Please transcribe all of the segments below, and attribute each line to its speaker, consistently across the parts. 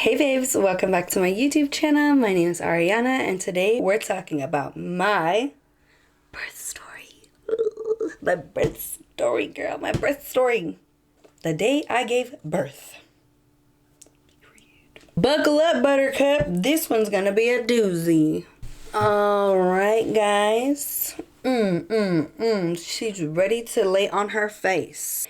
Speaker 1: Hey babes, welcome back to my YouTube channel. My name is Ariana and today we're talking about my birth story. Ooh, my birth story, girl, my birth story. The day I gave birth. Buckle up, buttercup. This one's gonna be a doozy. Alright, guys. She's ready to lay on her face.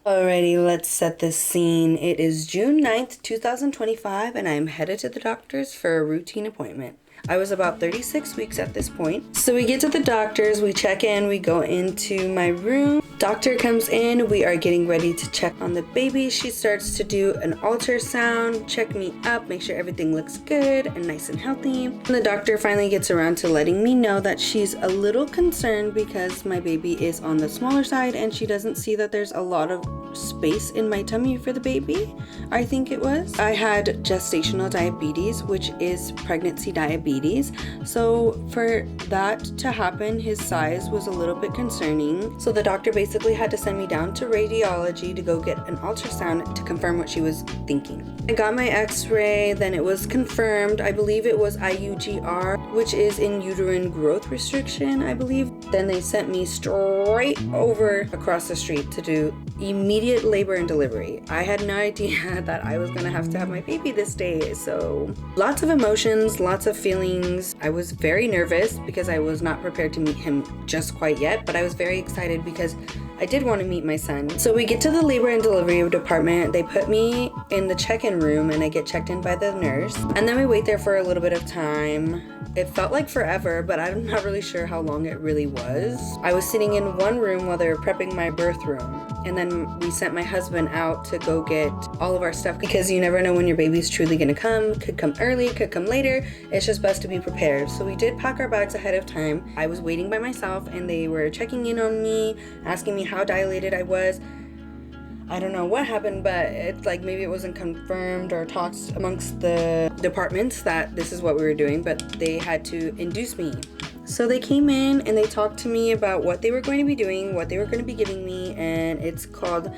Speaker 1: Alrighty, let's set this scene. It is June 9th, 2025, and I'm headed to the doctor's for a routine appointment. I was about 36 weeks at this point. So we get to the doctor's, we check in, we go into my room. Doctor comes in, we are getting ready to check on the baby. She starts to do an ultrasound, check me up, make sure everything looks good and nice and healthy. And the doctor finally gets around to letting me know that she's a little concerned because my baby is on the smaller side and she doesn't see that there's a lot of space in my tummy for the baby, I think it was. I had gestational diabetes, which is pregnancy diabetes. So for that to happen, his size was a little bit concerning. So the doctor basically had to send me down to radiology to go get an ultrasound to confirm what she was thinking. I got my x-ray, then it was confirmed. I believe it was IUGR, which is in uterine growth restriction, I believe. Then they sent me straight over across the street to do immediate labor and delivery. I had no idea that I was gonna have to have my baby this day, so lots of emotions, lots of feelings. I was very nervous because I was not prepared to meet him just quite yet, but I was very excited because I did want to meet my son. So we get to the labor and delivery department. They put me in the check-in room and I get checked in by the nurse. And then we wait there for a little bit of time. It felt like forever, but I'm not really sure how long it really was. I was sitting in one room while they were prepping my birth room. And then we sent my husband out to go get all of our stuff because you never know when your baby's truly gonna come. Could come early, could come later. It's just best to be prepared. So we did pack our bags ahead of time. I was waiting by myself and they were checking in on me, asking me how dilated I was. I don't know what happened, but it's like maybe it wasn't confirmed or talked amongst the departments that this is what we were doing, but they had to induce me. So they came in and they talked to me about what they were going to be doing, what they were going to be giving me, and it's called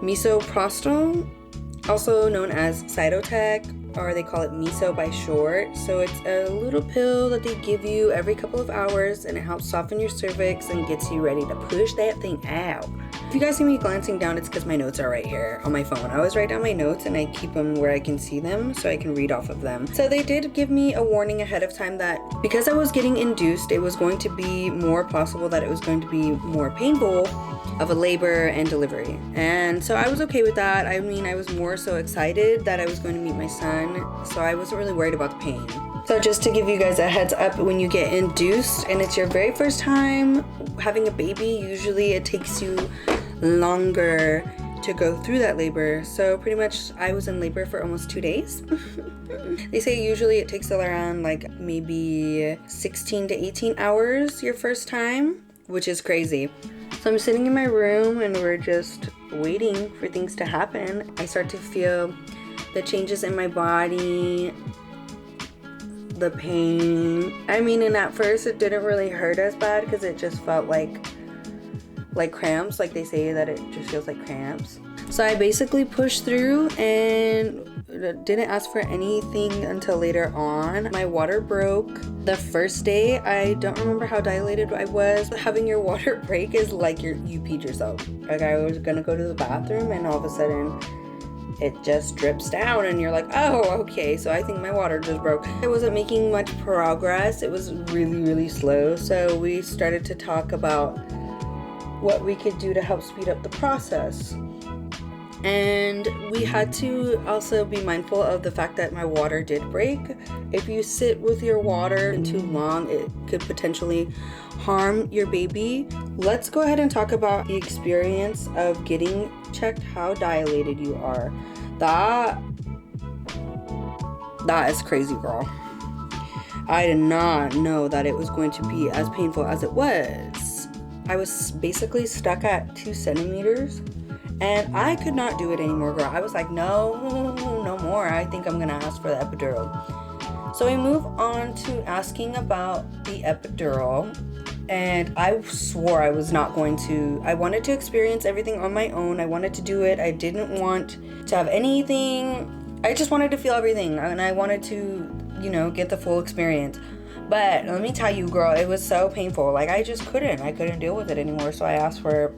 Speaker 1: misoprostol, also known as Cytotec, or they call it miso by short. So it's a little pill that they give you every couple of hours and it helps soften your cervix and gets you ready to push that thing out. If you guys see me glancing down, it's because my notes are right here on my phone. I always write down my notes and I keep them where I can see them so I can read off of them. So they did give me a warning ahead of time that because I was getting induced, it was going to be more possible that it was going to be more painful of a labor and delivery. And so I was okay with that. I mean, I was more so excited that I was going to meet my son, so I wasn't really worried about the pain. So just to give you guys a heads up, when you get induced and it's your very first time having a baby, usually it takes you longer to go through that labor. So pretty much I was in labor for almost 2 days. They say usually it takes around like maybe 16 to 18 hours your first time, which is crazy. So I'm sitting in my room and we're just waiting for things to happen. I start to feel the changes in my body, the pain. I mean, and at first it didn't really hurt as bad because it just felt like cramps. Like they say that it just feels like cramps. So I basically pushed through and didn't ask for anything until later on. My water broke the first day. I don't remember how dilated I was. Having your water break is like you peed yourself. Like I was gonna go to the bathroom and all of a sudden it just drips down and you're like, oh, okay. So I think my water just broke. I wasn't making much progress. It was really, really slow. So we started to talk about what we could do to help speed up the process. And we had to also be mindful of the fact that my water did break. If you sit with your water too long, it could potentially harm your baby. Let's go ahead and talk about the experience of getting checked how dilated you are. That is crazy, girl. I did not know that it was going to be as painful as it was. I was basically stuck at 2 centimeters and I could not do it anymore, girl. I was like, no more. I think I'm gonna ask for the epidural. So we move on to asking about the epidural. And I swore I was not going to. I wanted to experience everything on my own. I wanted to do it. I didn't want to have anything. I just wanted to feel everything, and I wanted to, you know, get the full experience. But let me tell you, girl, it was so painful. Like, I couldn't deal with it anymore. So I asked for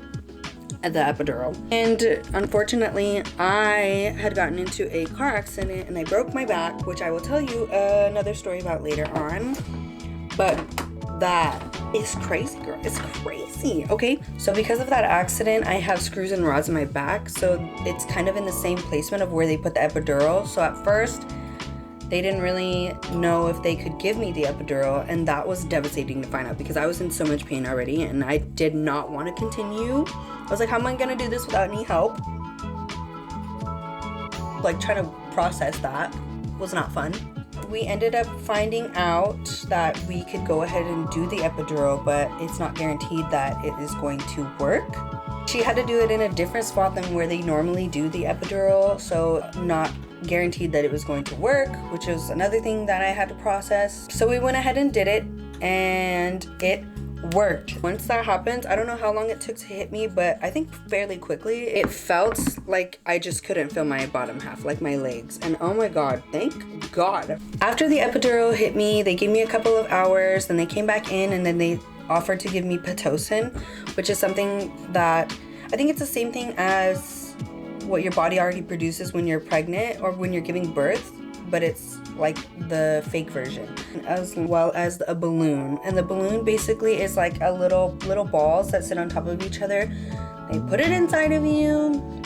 Speaker 1: the epidural. And unfortunately, I had gotten into a car accident and I broke my back, which I will tell you another story about later on. But that is crazy, girl. It's crazy. Okay, so because of that accident, I have screws and rods in my back. So it's kind of in the same placement of where they put the epidural. So at first, they didn't really know if they could give me the epidural, and that was devastating to find out because I was in so much pain already and I did not want to continue. I was like, how am I gonna do this without any help? Like, trying to process that was not fun. We ended up finding out that we could go ahead and do the epidural, but it's not guaranteed that it is going to work. She had to do it in a different spot than where they normally do the epidural, so not guaranteed that it was going to work, which was another thing that I had to process. So we went ahead and did it, and it worked. Once that happened, I don't know how long it took to hit me, but I think fairly quickly. It felt like I just couldn't feel my bottom half, like my legs, and oh my god, thank god. After the epidural hit me, they gave me a couple of hours, then they came back in, and then they offered to give me Pitocin, which is something that I think it's the same thing as what your body already produces when you're pregnant or when you're giving birth, but it's like the fake version, as well as a balloon. And the balloon basically is like a little balls that sit on top of each other. They put it inside of you,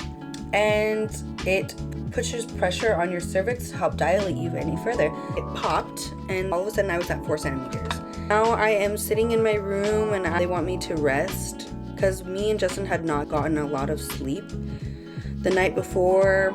Speaker 1: and it pushes pressure on your cervix to help dilate you any further. It popped, and all of a sudden I was at 4 centimeters. Now I am sitting in my room, and they want me to rest because me and Justin had not gotten a lot of sleep the night before.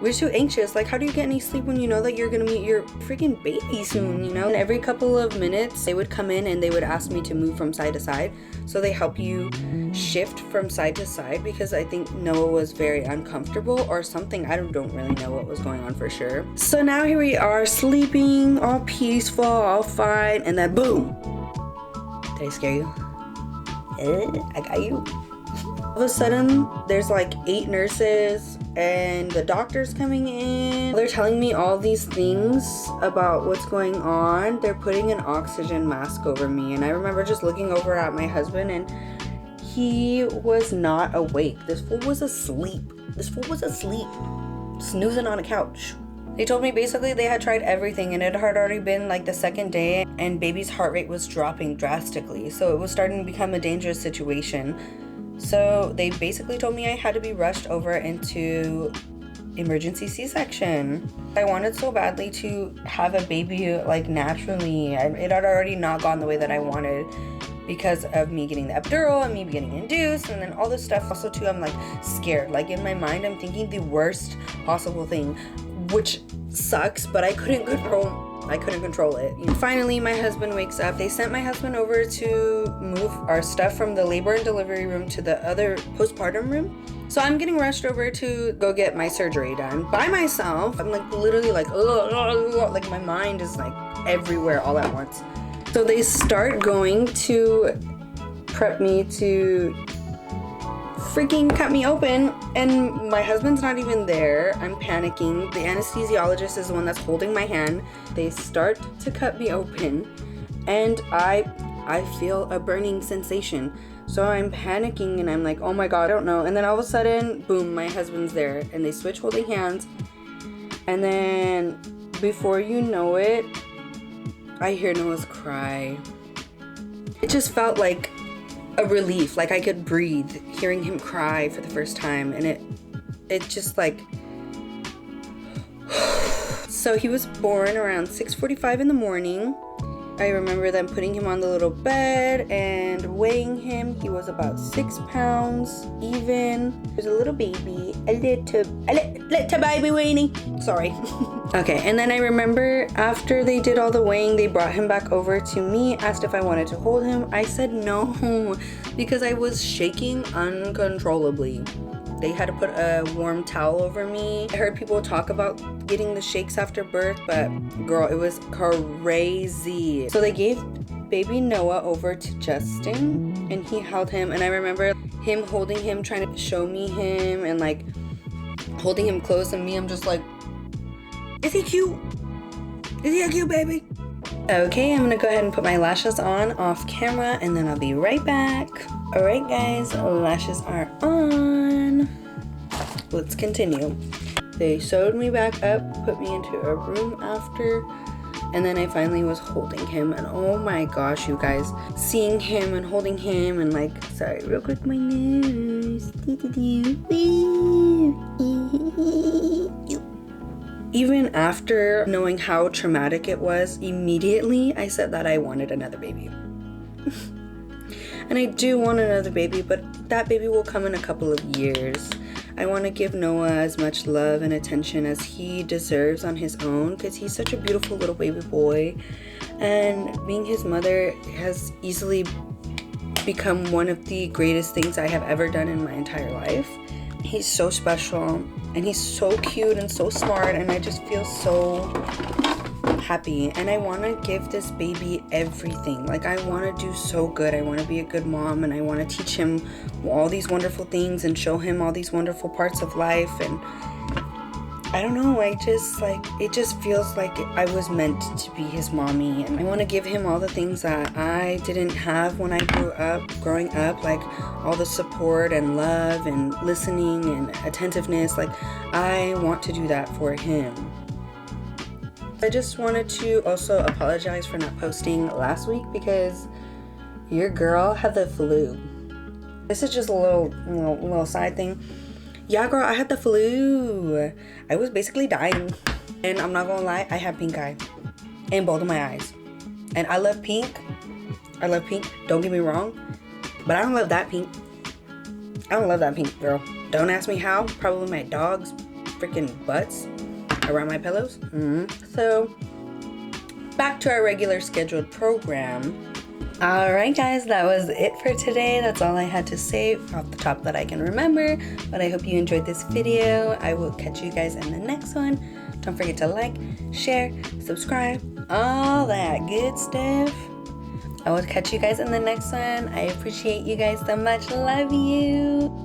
Speaker 1: We were too anxious. Like, how do you get any sleep when you know that you're gonna meet your freaking baby soon, you know? And every couple of minutes, they would come in and they would ask me to move from side to side. So they help you shift from side to side because I think Noah was very uncomfortable or something. I don't really know what was going on for sure. So now here we are sleeping, all peaceful, all fine, and then boom. Did I scare you? I got you. All of a sudden, there's like 8 nurses and the doctor's coming in. They're telling me all these things about what's going on. They're putting an oxygen mask over me, and I remember just looking over at my husband, and he was not awake. This fool was asleep. Snoozing on a couch. They told me basically they had tried everything, and it had already been like the second day, and baby's heart rate was dropping drastically. So it was starting to become a dangerous situation. So they basically told me I had to be rushed over into emergency C-section. I wanted so badly to have a baby like naturally. It had already not gone the way that I wanted because of me getting the epidural and me getting induced and then all this stuff. Also too, I'm like scared. Like in my mind, I'm thinking the worst possible thing, which sucks, but I couldn't control it. And finally, my husband wakes up. They sent my husband over to move our stuff from the labor and delivery room to the other postpartum room. So I'm getting rushed over to go get my surgery done by myself. I'm like literally like, ugh, like my mind is like everywhere all at once. So they start going to prep me to freaking cut me open, and my husband's not even there. I'm panicking. The anesthesiologist is the one that's holding my hand. They start to cut me open, and I feel a burning sensation. So I'm panicking, and I'm like, oh my god, I don't know. And then all of a sudden, boom, my husband's there, and they switch holding hands. And then before you know it, I hear Noah's cry. It just felt like a relief, like I could breathe hearing him cry for the first time, and it just like so he was born around 6:45 in the morning. I remember them putting him on the little bed and weighing him. He was about 6 pounds even. He was a little baby, a little baby weenie. Sorry. Okay, and then I remember after they did all the weighing, they brought him back over to me, asked if I wanted to hold him. I said no, because I was shaking uncontrollably. They had to put a warm towel over me. I heard people talk about getting the shakes after birth, but girl, it was crazy. So they gave baby Noah over to Justin, and he held him, and I remember him holding him, trying to show me him, and like holding him close, and me, I'm just like, is he cute? Is he a cute baby? Okay, I'm gonna go ahead and put my lashes on off camera, and then I'll be right back. All right, guys, lashes are on. Let's continue. They sewed me back up, put me into a room after, and then I finally was holding him, and oh my gosh, you guys, seeing him and holding him, and like, sorry, real quick, my nose. Even after knowing how traumatic it was, immediately I said that I wanted another baby. And I do want another baby, but that baby will come in a couple of years. I want to give Noah as much love and attention as he deserves on his own, because he's such a beautiful little baby boy. And being his mother has easily become one of the greatest things I have ever done in my entire life. He's so special, and he's so cute and so smart, and I just feel so happy. And I want to give this baby everything. Like, I want to do so good. I want to be a good mom, and I want to teach him all these wonderful things and show him all these wonderful parts of life. And I don't know, it just feels like I was meant to be his mommy, and I want to give him all the things that I didn't have when I growing up, like all the support and love and listening and attentiveness. Like, I want to do that for him. I just wanted to also apologize for not posting last week because your girl had the flu. This is just a little side thing. Yeah, girl, I had the flu. I was basically dying. And I'm not gonna lie, I have pink eye in both of my eyes. And I love pink. I love pink. Don't get me wrong. But I don't love that pink. I don't love that pink, girl. Don't ask me how. Probably my dog's freaking butts around my pillows. So, back to our regular scheduled program. Alright guys, that was it for today. That's all I had to say off the top that I can remember. But I hope you enjoyed this video. I will catch you guys in the next one. Don't forget to like, share, subscribe, all that good stuff. I will catch you guys in the next one. I appreciate you guys so much. Love you.